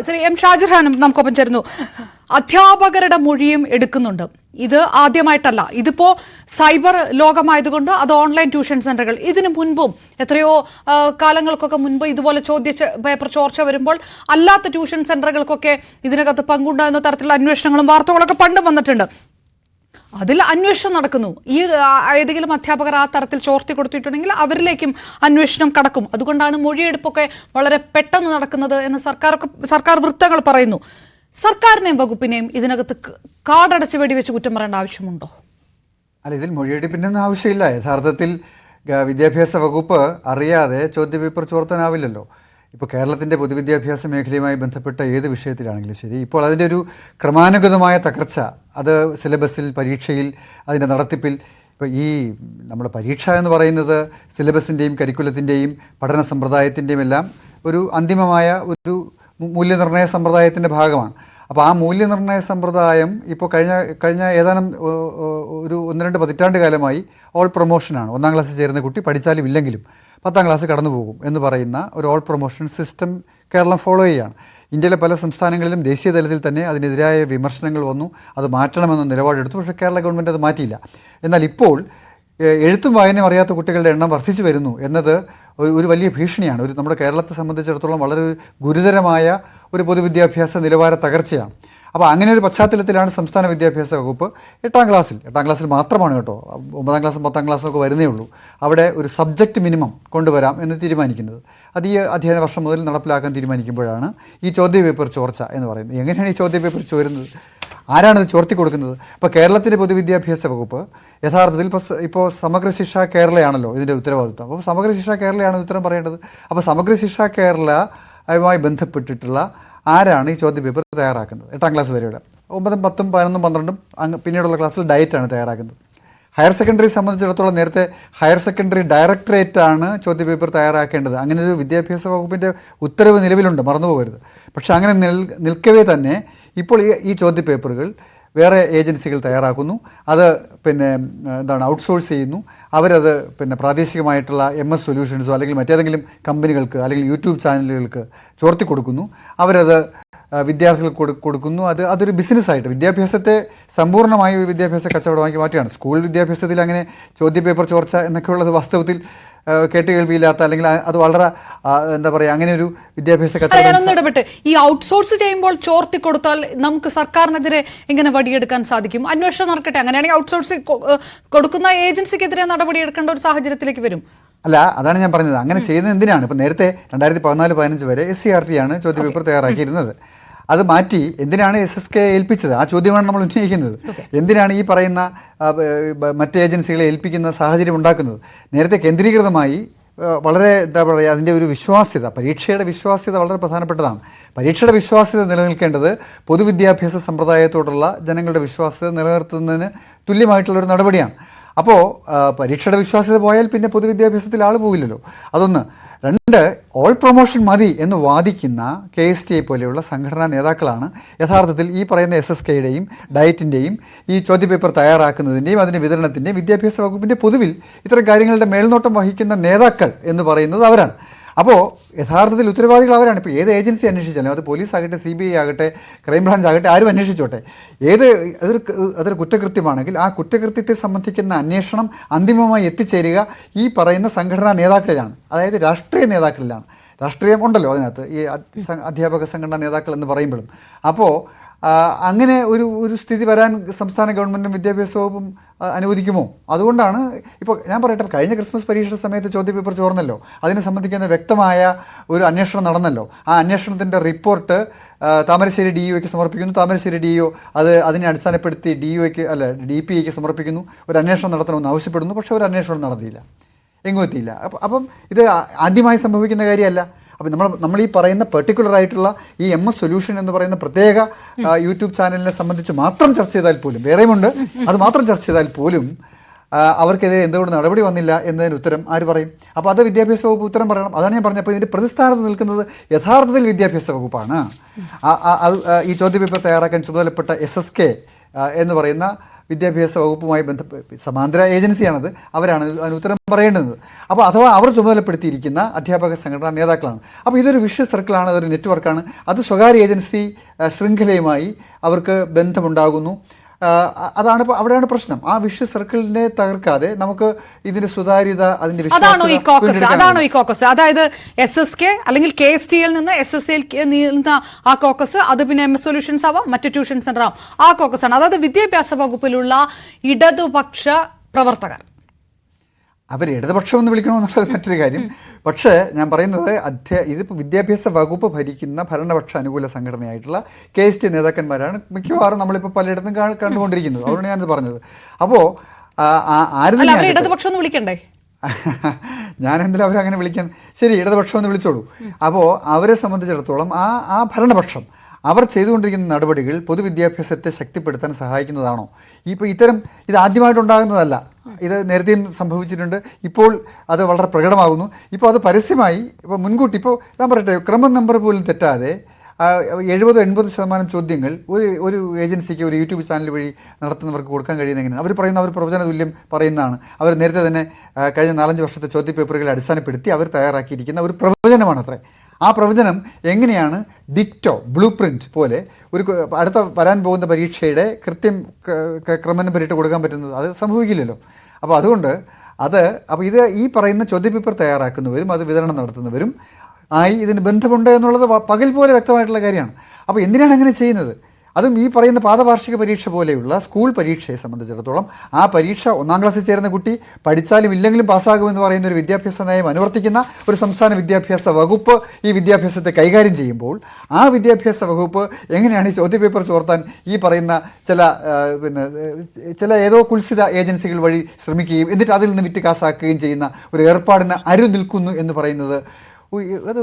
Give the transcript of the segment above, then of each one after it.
Shri M ഷാജഹാനും നമുക്കൊപ്പം ചേരുന്നു. അധ്യാപകരുടെ മൊഴിയും എടുക്കുന്നുണ്ട്. ഇത് ആദ്യമായിട്ടല്ല, ഇതിപ്പോ സൈബർ ലോകമായതുകൊണ്ട് അത് ഓൺലൈൻ ട്യൂഷൻ സെന്ററുകൾ ഇതിനു മുൻപും എത്രയോ കാലങ്ങൾക്കൊക്കെ മുൻപ് ഇതുപോലെ പേപ്പർ ചോർച്ച വരുമ്പോൾ അല്ലാത്ത ട്യൂഷൻ സെന്ററുകൾക്കൊക്കെ ഇതിനകത്ത് പങ്കുണ്ടാകുന്ന തരത്തിലുള്ള അന്വേഷണങ്ങളും വാർത്തകളൊക്കെ പണ്ടും വന്നിട്ടുണ്ട്. അതിൽ അന്വേഷണം നടക്കുന്നു. ഈ ഏതെങ്കിലും അധ്യാപകർ ആ തരത്തിൽ ചോർത്തി കൊടുത്തിട്ടുണ്ടെങ്കിൽ അവരിലേക്കും അന്വേഷണം കടക്കും. അതുകൊണ്ടാണ് മൊഴിയെടുപ്പൊക്കെ വളരെ പെട്ടെന്ന് നടക്കുന്നത് എന്ന് സർക്കാർ വൃത്തങ്ങൾ പറയുന്നു. സർക്കാരിനെയും വകുപ്പിനെയും ഇതിനകത്ത് കാടടച്ച് വെടിവെച്ച് കുറ്റം പറയേണ്ട ആവശ്യമുണ്ടോ? അല്ല, ഇതിൽ മൊഴിയെടുപ്പിൻ്റെ ഒന്നും ആവശ്യമില്ല. യഥാർത്ഥത്തിൽ വിദ്യാഭ്യാസ വകുപ്പ് അറിയാതെ ചോദ്യപേപ്പർ ചോർത്താനാവില്ലല്ലോ. ഇപ്പോൾ കേരളത്തിൻ്റെ പൊതുവിദ്യാഭ്യാസ മേഖലയുമായി ബന്ധപ്പെട്ട ഏത് വിഷയത്തിലാണെങ്കിലും ശരി, ഇപ്പോൾ അതിൻ്റെ ഒരു ക്രമാനുഗതമായ തകർച്ച, അത് സിലബസിൽ, പരീക്ഷയിൽ, അതിൻ്റെ നടത്തിപ്പിൽ. ഇപ്പോൾ ഈ നമ്മുടെ പരീക്ഷ എന്ന് പറയുന്നത് സിലബസിൻ്റെയും കരിക്കുലത്തിൻ്റെയും പഠന സമ്പ്രദായത്തിൻ്റെയും എല്ലാം ഒരു അന്തിമമായ ഒരു മൂല്യനിർണ്ണയ സമ്പ്രദായത്തിൻ്റെ ഭാഗമാണ്. അപ്പോൾ ആ മൂല്യനിർണ്ണയ സമ്പ്രദായം ഇപ്പോൾ കഴിഞ്ഞ ഏതാനും ഒരു 1-2 പതിറ്റാണ്ട് കാലമായി ഓൾ പ്രൊമോഷനാണ്. 1-ാം ക്ലാസ്സിൽ ചേരുന്ന കുട്ടി പഠിച്ചാലും ഇല്ലെങ്കിലും 10-ാം ക്ലാസ് കടന്നു പോകും എന്ന് പറയുന്ന ഒരു all promotion system Keralam follow ചെയ്യുകയാണ്. ഇന്ത്യയിലെ പല സംസ്ഥാനങ്ങളിലും ദേശീയ തലത്തിൽ തന്നെ അതിനെതിരായ വിമർശനങ്ങൾ വന്നു. അത് മാറ്റണമെന്ന നിലപാടെടുത്തു. പക്ഷേ കേരള ഗവൺമെൻറ് അത് മാറ്റിയില്ല. എന്നാൽ ഇപ്പോൾ എഴുത്തും വായനയും അറിയാത്ത കുട്ടികളുടെ എണ്ണം വർദ്ധിച്ചു വരുന്നു എന്നത് ഒരു വലിയ ഭീഷണിയാണ്. നമ്മുടെ കേരളത്തെ സംബന്ധിച്ചിടത്തോളം വളരെ ഗുരുതരമായ ഒരു പൊതുവിദ്യാഭ്യാസ നിലവാര തകർച്ചയാണ്. അപ്പോൾ അങ്ങനെ ഒരു പശ്ചാത്തലത്തിലാണ് സംസ്ഥാന വിദ്യാഭ്യാസ വകുപ്പ് 8-ാം ക്ലാസ്സിൽ മാത്രമാണ് കേട്ടോ, 9-ാം ക്ലാസ്സും 10-ാം ക്ലാസ്സും ഒക്കെ വരുന്നേ ഉള്ളൂ, അവിടെ ഒരു സബ്ജക്റ്റ് മിനിമം കൊണ്ടുവരാം എന്ന് തീരുമാനിക്കുന്നത്. അത് ഈ അധ്യയന വർഷം മുതൽ നടപ്പിലാക്കാൻ തീരുമാനിക്കുമ്പോഴാണ് ഈ ചോദ്യപേപ്പർ ചോർച്ച എന്ന് പറയുന്നത്. എങ്ങനെയാണ് ഈ ചോദ്യപേപ്പർ ചോരുന്നത്? ആരാണിത് ചോർത്തി കൊടുക്കുന്നത്? ഇപ്പോൾ കേരളത്തിൻ്റെ പൊതുവിദ്യാഭ്യാസ വകുപ്പ് യഥാർത്ഥത്തിൽ ഇപ്പോൾ സമഗ്ര ശിക്ഷ കേരളയാണല്ലോ ഇതിൻ്റെ ഉത്തരവാദിത്വം. അപ്പോൾ സമഗ്ര ശിക്ഷ കേരളയാണ് ഉത്തരം പറയേണ്ടത്. അപ്പോൾ സമഗ്ര ശിക്ഷ കേരളയുമായി ബന്ധപ്പെട്ടിട്ടുള്ള ആരാണ് ഈ ചോദ്യപേപ്പർ തയ്യാറാക്കുന്നത്? 8-ാം ക്ലാസ് വരെയുള്ള 9, 10, 11, 12 പിന്നീടുള്ള ക്ലാസ്സിൽ ഡയറ്റാണ് തയ്യാറാക്കുന്നത്. ഹയർ സെക്കൻഡറി സംബന്ധിച്ചിടത്തോളം നേരത്തെ ഹയർ സെക്കൻഡറി ഡയറക്ടറേറ്റാണ് ചോദ്യപേപ്പർ തയ്യാറാക്കേണ്ടത്. അങ്ങനെ ഒരു വിദ്യാഭ്യാസ വകുപ്പിൻ്റെ ഉത്തരവ് നിലവിലുണ്ട്, മറന്നുപോകരുത്. പക്ഷേ അങ്ങനെ നിൽക്കവേ തന്നെ ഇപ്പോൾ ഈ ചോദ്യപേപ്പറുകൾ വേറെ ഏജൻസികൾ തയ്യാറാക്കുന്നു. അത് ഔട്ട്സോഴ്സ് ചെയ്യുന്നു. അവരത് പ്രാദേശികമായിട്ടുള്ള MS സൊല്യൂഷൻസോ അല്ലെങ്കിൽ മറ്റേതെങ്കിലും കമ്പനികൾക്ക് അല്ലെങ്കിൽ യൂട്യൂബ് ചാനലുകൾക്ക് ചോർത്തി കൊടുക്കുന്നു. അവരത് വിദ്യാർത്ഥികൾക്ക് കൊടുക്കുന്നു. അതൊരു ബിസിനസ്സായിട്ട് വിദ്യാഭ്യാസത്തെ സമ്പൂർണ്ണമായി ഒരു വിദ്യാഭ്യാസ കച്ചവടമാക്കി മാറ്റുകയാണ്. സ്കൂൾ വിദ്യാഭ്യാസത്തിൽ അങ്ങനെ ചോദ്യപേപ്പർ ചോർച്ച എന്നൊക്കെയുള്ളത് വാസ്തവത്തിൽ കേട്ടുകേൾവിയില്ലാത്ത അല്ലെങ്കിൽ അത് വളരെ അങ്ങനെ ഒരു വിദ്യാഭ്യാസ കച്ചവടം. ഇടപെട്ട് ഈ ഔട്ട്സോഴ്സ് ചെയ്യുമ്പോൾ ചോർത്തി കൊടുത്താൽ നമുക്ക് സർക്കാരിനെതിരെ എങ്ങനെ വടിയെടുക്കാൻ സാധിക്കും? അന്വേഷണം നടക്കട്ടെ. അങ്ങനെയാണെങ്കിൽ ഔട്ട്സോഴ്സ് കൊടുക്കുന്ന ഏജൻസിക്കെതിരെ നടപടിയെടുക്കേണ്ട ഒരു സാഹചര്യത്തിലേക്ക് വരും. അല്ല, അതാണ് ഞാൻ പറഞ്ഞത്. അങ്ങനെ ചെയ്യുന്നത് എന്തിനാണ്? ഇപ്പോൾ നേരത്തെ 2014-15 വരെ SCRT ആണ് ചോദ്യപേപ്പർ തയ്യാറാക്കിയിരുന്നത്. അത് മാറ്റി എന്തിനാണ് SSK ഏൽപ്പിച്ചത്? ആ ചോദ്യമാണ് നമ്മൾ ഉന്നയിക്കുന്നത്. എന്തിനാണ് ഈ പറയുന്ന മറ്റ് ഏജൻസികളെ ഏൽപ്പിക്കുന്ന സാഹചര്യം ഉണ്ടാക്കുന്നത്? നേരത്തെ കേന്ദ്രീകൃതമായി വളരെ അതിൻ്റെ ഒരു വിശ്വാസ്യത, പരീക്ഷയുടെ വിശ്വാസ്യത വളരെ പ്രധാനപ്പെട്ടതാണ്. പരീക്ഷയുടെ വിശ്വാസ്യത നിലനിൽക്കേണ്ടത് പൊതുവിദ്യാഭ്യാസ സമ്പ്രദായത്തോടുള്ള ജനങ്ങളുടെ വിശ്വാസ്യത നിലനിർത്തുന്നതിന് തുല്യമായിട്ടുള്ളൊരു നടപടിയാണ്. അപ്പോൾ പരീക്ഷയുടെ വിശ്വാസ്യത പോയാൽ പിന്നെ പൊതുവിദ്യാഭ്യാസത്തിൽ ആൾ പോകില്ലല്ലോ. അതൊന്ന്. 2, ഓൾ പ്രൊമോഷൻ മതി എന്ന് വാദിക്കുന്ന KSTI പോലെയുള്ള സംഘടനാ നേതാക്കളാണ് യഥാർത്ഥത്തിൽ ഈ പറയുന്ന SSKയുടെയും ഡയറ്റിൻ്റെയും ഈ ചോദ്യപേപ്പർ തയ്യാറാക്കുന്നതിൻ്റെയും അതിൻ്റെ വിതരണത്തിൻ്റെയും വിദ്യാഭ്യാസ വകുപ്പിൻ്റെ പൊതുവിൽ ഇത്തരം കാര്യങ്ങളുടെ മേൽനോട്ടം വഹിക്കുന്ന നേതാക്കൾ എന്ന് പറയുന്നത് അവരാണ്. അപ്പോൾ യഥാർത്ഥത്തിൽ ഉത്തരവാദികൾ അവരാണ്. ഇപ്പോൾ ഏത് ഏജൻസി അന്വേഷിച്ചാലും, അത് പോലീസ് ആകട്ടെ, CBI ആകട്ടെ, ക്രൈംബ്രാഞ്ച് ആകട്ടെ, ആരും അന്വേഷിച്ചോട്ടെ, അതൊരു കുറ്റകൃത്യമാണെങ്കിൽ ആ കുറ്റകൃത്യത്തെ സംബന്ധിക്കുന്ന അന്വേഷണം അന്തിമമായി എത്തിച്ചേരുക ഈ പറയുന്ന സംഘടനാ നേതാക്കളിലാണ്, അതായത് രാഷ്ട്രീയ നേതാക്കളിലാണ്. രാഷ്ട്രീയം ഉണ്ടല്ലോ അതിനകത്ത്, ഈ അധ്യാപക സംഘടനാ നേതാക്കൾ എന്ന് പറയുമ്പോഴും. അപ്പോൾ അങ്ങനെ ഒരു സ്ഥിതി വരാൻ സംസ്ഥാന ഗവൺമെൻറ്റും വിദ്യാഭ്യാസ വകുപ്പും അനുവദിക്കുമോ? അതുകൊണ്ടാണ് ഇപ്പോൾ ഞാൻ പറയട്ടെ, കഴിഞ്ഞ ക്രിസ്മസ് പരീക്ഷ സമയത്ത് ചോദ്യപേപ്പർ ചോർന്നല്ലോ. അതിനെ സംബന്ധിക്കുന്ന വ്യക്തമായ ഒരു അന്വേഷണം നടന്നല്ലോ. ആ അന്വേഷണത്തിൻ്റെ റിപ്പോർട്ട് താമരശ്ശേരി DEOയ്ക്ക് സമർപ്പിക്കുന്നു. താമരശ്ശേരി DEO അതിനെ അടിസ്ഥാനപ്പെടുത്തി DPIക്ക് സമർപ്പിക്കുന്നു. ഒരു അന്വേഷണം നടത്തണമെന്ന് ആവശ്യപ്പെടുന്നു. പക്ഷേ ഒരു അന്വേഷണം നടത്തിയില്ല, എങ്ങും എത്തിയില്ല. അപ്പം ഇത് ആദ്യമായി സംഭവിക്കുന്ന കാര്യമല്ല. അപ്പോൾ നമ്മൾ ഈ പറയുന്ന പെർട്ടിക്കുലർ ആയിട്ടുള്ള ഈ MS സൊല്യൂഷൻ എന്ന് പറയുന്ന പ്രത്യേക യൂട്യൂബ് ചാനലിനെ സംബന്ധിച്ച് മാത്രം ചർച്ച ചെയ്താൽ പോലും, വേറെയുമുണ്ട്, അത് മാത്രം ചർച്ച ചെയ്താൽ പോലും അവർക്കെതിരെ എന്തുകൊണ്ട് നടപടി വന്നില്ല എന്നതിന് ഉത്തരം ആര് പറയും? അപ്പോൾ അത് വിദ്യാഭ്യാസ വകുപ്പ് ഉത്തരം പറയണം. അതാണ് ഞാൻ പറഞ്ഞത്. അപ്പോൾ ഇതിൻ്റെ പ്രതിസ്ഥാനത്ത് നിൽക്കുന്നത് യഥാർത്ഥത്തിൽ വിദ്യാഭ്യാസ വകുപ്പാണ്. ഈ ചോദ്യപേപ്പർ തയ്യാറാക്കാൻ ചുമതലപ്പെട്ട SSK എന്ന് പറയുന്ന വിദ്യാഭ്യാസ വകുപ്പുമായി ബന്ധപ്പെട്ട് സമാന്തര ഏജൻസിയാണത്, അവരാണ് അതിന് ഉത്തരം പറയേണ്ടത്. അപ്പോൾ അഥവാ അവർ ചുമതലപ്പെടുത്തിയിരിക്കുന്ന അധ്യാപക സംഘടനാ നേതാക്കളാണ്. അപ്പോൾ ഇതൊരു വിഷ്വൽ സർക്കിളാണ്, അതൊരു നെറ്റ്വർക്കാണ്. അത് സ്വകാര്യ ഏജൻസി ശൃംഖലയുമായി അവർക്ക് ബന്ധമുണ്ടാകുന്നു. അവിടെയാണ് പ്രശ്നം. ആ വിഷ്വൽ സർക്കിളിനെ തകർക്കാതെ നമുക്ക് ഇതിന്റെ സുതാര്യത, അതിന്റെ അതാണോ ഈ കോക്കസ്? അതായത് SSK അല്ലെങ്കിൽ KSTL നിന്ന് SSL നിന്ന് ആ കോക്കസ്, അത് പിന്നെ MS സൊല്യൂഷൻസ് ആവാം, മറ്റു ട്യൂഷൻ സെന്റർ ആവാം, ആ കോക്കസ് ആണ്. അതായത് വിദ്യാഭ്യാസ വകുപ്പിലുള്ള ഇടതുപക്ഷ പ്രവർത്തകർ. അവർ ഇടതുപക്ഷം എന്ന് വിളിക്കണമെന്നുള്ളത് മറ്റൊരു കാര്യം. പക്ഷേ ഞാൻ പറയുന്നത് ഇതിപ്പോൾ വിദ്യാഭ്യാസ വകുപ്പ് ഭരിക്കുന്ന ഭരണപക്ഷ അനുകൂല സംഘടനയായിട്ടുള്ള KST നേതാക്കന്മാരാണ് മിക്കവാറും നമ്മളിപ്പോൾ പലയിടത്തും കണ്ടുകൊണ്ടിരിക്കുന്നത്. അതുകൊണ്ട് ഞാനത് പറഞ്ഞത്. അപ്പോൾ ഇടതുപക്ഷം എന്ന് വിളിക്കണ്ടേ? ഞാൻ എന്തായാലും അവരങ്ങനെ വിളിക്കാൻ, ശരി, ഇടതുപക്ഷം എന്ന് വിളിച്ചോളൂ. അപ്പോൾ അവരെ സംബന്ധിച്ചിടത്തോളം ആ ഭരണപക്ഷം അവർ ചെയ്തുകൊണ്ടിരിക്കുന്ന നടപടികൾ പൊതുവിദ്യാഭ്യാസത്തെ ശക്തിപ്പെടുത്താൻ സഹായിക്കുന്നതാണോ? ഇപ്പോൾ ഇത് ആദ്യമായിട്ടുണ്ടാകുന്നതല്ല, ഇത് നേരത്തെയും സംഭവിച്ചിട്ടുണ്ട്. ഇപ്പോൾ അത് വളരെ പ്രകടമാകുന്നു. ഇപ്പോൾ അത് പരസ്യമായി, ഇപ്പോൾ മുൻകൂട്ടി, ഇപ്പോൾ ഞാൻ പറയട്ടെ, ക്രമം നമ്പർ പോലും തെറ്റാതെ 70-80% ചോദ്യങ്ങൾ ഒരു ഏജൻസിക്ക് ഒരു യൂട്യൂബ് ചാനൽ വഴി നടത്തുന്നവർക്ക് കൊടുക്കാൻ കഴിയുന്ന എങ്ങനെയാണ്? അവർ പറയുന്ന, അവർ പ്രവചന തുല്യം പറയുന്നതാണ്. അവർ നേരത്തെ തന്നെ കഴിഞ്ഞ 4-5 വർഷത്തെ ചോദ്യപേപ്പറുകളെ അടിസ്ഥാനപ്പെടുത്തി അവർ തയ്യാറാക്കിയിരിക്കുന്ന ഒരു പ്രവചനമാണത്രേ. ആ പ്രവചനം എങ്ങനെയാണ് ബ്ലൂ പ്രിന്റ് പോലെ അടുത്ത വരാൻ പോകുന്ന പരീക്ഷയുടെ കൃത്യം ക്രമനമ്പരിട്ട് കൊടുക്കാൻ പറ്റുന്നത്? അത് സംഭവിക്കില്ലല്ലോ. അപ്പോൾ അതുകൊണ്ട് ഇത് ഈ പറയുന്ന ചോദ്യപേപ്പർ തയ്യാറാക്കുന്നവരും അത് വിതരണം നടത്തുന്നവരും ഇതിന് ബന്ധമുണ്ട് എന്നുള്ളത് പകൽ പോലെ വ്യക്തമായിട്ടുള്ള കാര്യമാണ്. അപ്പോൾ എന്തിനാണ് അങ്ങനെ ചെയ്യുന്നത്? അതും ഈ പറയുന്ന പാദവാർഷിക പരീക്ഷ പോലെയുള്ള സ്കൂൾ പരീക്ഷയെ സംബന്ധിച്ചിടത്തോളം ആ പരീക്ഷ 1-ാം ക്ലാസ്സിൽ ചേരുന്ന കുട്ടി പഠിച്ചാലും ഇല്ലെങ്കിലും പാസ്സാകുമെന്ന് പറയുന്ന ഒരു വിദ്യാഭ്യാസ നയം അനുവർത്തിക്കുന്ന ഒരു സംസ്ഥാന വിദ്യാഭ്യാസ വകുപ്പ് ഈ വിദ്യാഭ്യാസത്തെ കൈകാര്യം ചെയ്യുമ്പോൾ ആ വിദ്യാഭ്യാസ വകുപ്പ് എങ്ങനെയാണ് ഈ ചോദ്യപേപ്പർ ചോർത്താൻ ഈ പറയുന്ന ചില ഏതോ കുൽസിത ഏജൻസികൾ വഴി ശ്രമിക്കുകയും എന്നിട്ട് അതിൽ നിന്ന് വിറ്റ് കാശാക്കുകയും ചെയ്യുന്ന ഒരു ഏർപ്പാടിന് നിൽക്കുന്നു എന്ന് പറയുന്നത് അത്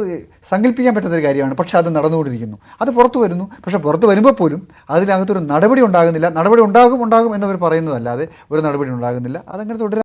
സങ്കല്പിക്കാൻ പറ്റുന്നൊരു കാര്യമാണ്. പക്ഷെ അത് നടന്നുകൊണ്ടിരിക്കുന്നു, അത് പുറത്തു വരുന്നു. പക്ഷെ പുറത്തു വരുമ്പോൾ പോലും അതിനകത്തൊരു നടപടി ഉണ്ടാകുന്നില്ല. നടപടി ഉണ്ടാകും എന്നവർ പറയുന്നതല്ലാതെ ഒരു നടപടി ഉണ്ടാകുന്നില്ല. അതങ്ങനെ തുടരാൻ